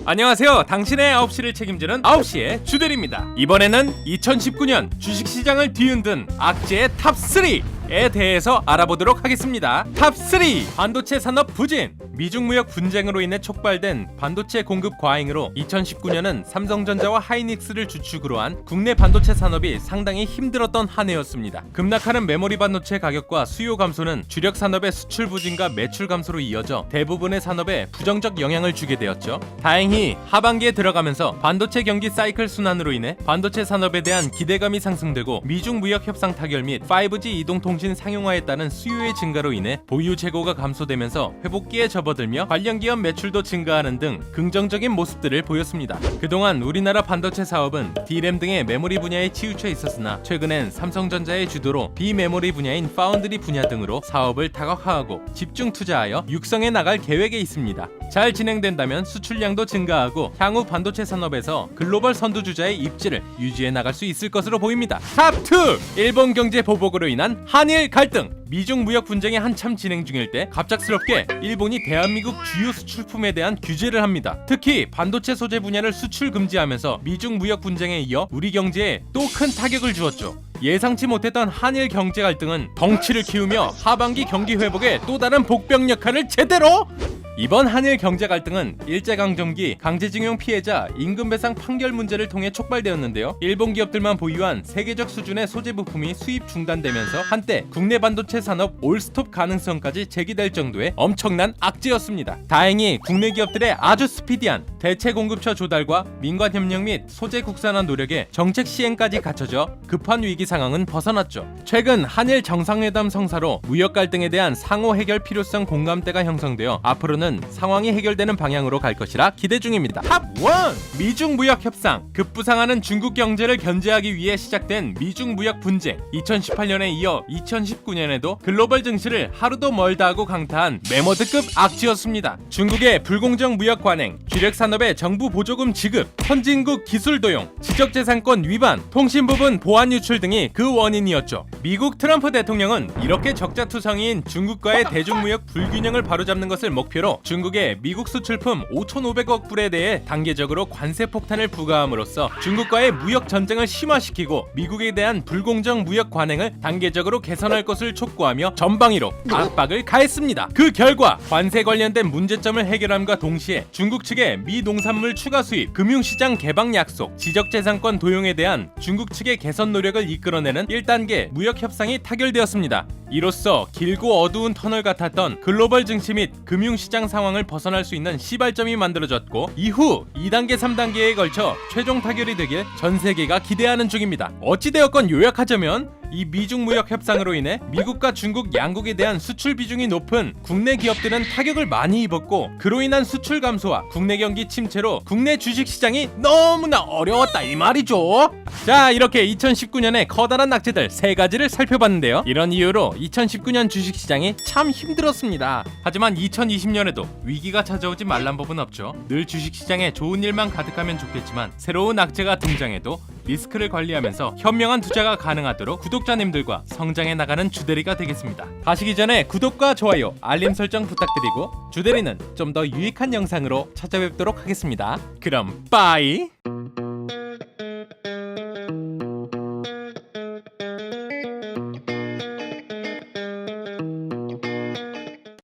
안녕하세요. 당신의 9시를 책임지는 9시의 주대리입니다. 이번에는 2019년 주식시장을 뒤흔든 악재의 탑3에 대해서 알아보도록 하겠습니다. 탑3! 반도체 산업 부진! 미중 무역 분쟁으로 인해 촉발된 반도체 공급 과잉으로 2019년은 삼성전자와 하이닉스를 주축으로 한 국내 반도체 산업이 상당히 힘들었던 한 해였습니다. 급락하는 메모리 반도체 가격과 수요 감소는 주력 산업의 수출 부진과 매출 감소로 이어져 대부분의 산업에 부정적 영향을 주게 되었죠. 다행히 하반기에 들어가면서 반도체 경기 사이클 순환으로 인해 반도체 산업에 대한 기대감이 상승되고 미중 무역 협상 타결 및 5G 이동통신 상용화에 따른 수요의 증가로 인해 보유 재고가 감소되면서 회복기에 접어들며 관련 기업 매출도 증가하는 등 긍정적인 모습들을 보였습니다. 그동안 우리나라 반도체 사업은 D램 등의 메모리 분야에 치우쳐 있었으나 최근엔 삼성전자의 주도로 비메모리 분야인 파운드리 분야 등으로 사업을 다각화하고 집중 투자하여 육성해 나갈 계획에 있습니다. 잘 진행된다면 수출량도 증가하고 향후 반도체 산업에서 글로벌 선두주자의 입지를 유지해 나갈 수 있을 것으로 보입니다. 탑2! 일본 경제 보복으로 인한 한일 갈등. 미중 무역 분쟁이 한참 진행 중일 때 갑작스럽게 일본이 대한민국 주요 수출품에 대한 규제를 합니다. 특히 반도체 소재 분야를 수출 금지하면서 미중 무역 분쟁에 이어 우리 경제에 또 큰 타격을 주었죠. 예상치 못했던 한일 경제 갈등은 덩치를 키우며 하반기 경기 회복에 또 다른 복병 역할을 제대로! 이번 한일 경제 갈등은 일제강점기 강제징용 피해자 임금배상 판결 문제를 통해 촉발되었는데요. 일본 기업들만 보유한 세계적 수준의 소재 부품이 수입 중단되면서 한때 국내 반도체 산업 올스톱 가능성까지 제기될 정도의 엄청난 악재였습니다. 다행히 국내 기업들의 아주 스피디한 대체 공급처 조달과 민관 협력 및 소재 국산화 노력에 정책 시행까지 갖춰져 급한 위기 상황은 벗어났죠. 최근 한일 정상회담 성사로 무역 갈등에 대한 상호 해결 필요성 공감대가 형성되어 앞으로는 상황이 해결되는 방향으로 갈 것이라 기대 중입니다. 탑1! 미중 무역 협상. 급부상하는 중국 경제를 견제하기 위해 시작된 미중 무역 분쟁. 2018년에 이어 2019년에도 글로벌 증시를 하루도 멀다 하고 강타한 메모드급 악재였습니다. 중국의 불공정 무역 관행, 주력 산업의 정부 보조금 지급, 선진국 기술 도용, 지적재산권 위반, 통신 부분 보안 유출 등이 그 원인이었죠. 미국 트럼프 대통령은 이렇게 적자투성이인 중국과의 대중무역 불균형을 바로잡는 것을 목표로 중국의 미국 수출품 5,500억 불에 대해 단계적으로 관세 폭탄을 부과함으로써 중국과의 무역 전쟁을 심화시키고 미국에 대한 불공정 무역 관행을 단계적으로 개선할 것을 촉구하며 전방위로 압박을 가했습니다. 그 결과 관세 관련된 문제점을 해결함과 동시에 중국 측의 미 농산물 추가 수입, 금융시장 개방 약속, 지적재산권 도용에 대한 중국 측의 개선 노력을 이끌어내는 1단계 무역 협상이 타결되었습니다. 이로써 길고 어두운 터널 같았던 글로벌 증시 및 금융시장 상황을 벗어날 수 있는 시발점이 만들어졌고 이후 2단계, 3단계에 걸쳐 최종 타결이 되길 전 세계가 기대하는 중입니다. 어찌되었건 요약하자면 이 미중 무역 협상으로 인해 미국과 중국 양국에 대한 수출 비중이 높은 국내 기업들은 타격을 많이 입었고 그로 인한 수출 감소와 국내 경기 침체로 국내 주식 시장이 너무나 어려웠다 이 말이죠. 자, 이렇게 2019년의 커다란 악재들 3가지를 살펴봤는데요. 이런 이유로 2019년 주식 시장이 참 힘들었습니다. 하지만 2020년에도 위기가 찾아오지 말란 법은 없죠. 늘 주식 시장에 좋은 일만 가득하면 좋겠지만 새로운 악재가 등장해도 리스크를 관리하면서 현명한 투자가 가능하도록 구독자님들과 성장해 나가는 주대리가 되겠습니다. 가시기 전에 구독과 좋아요, 알림 설정 부탁드리고 주대리는 좀 더 유익한 영상으로 찾아뵙도록 하겠습니다. 그럼 빠이!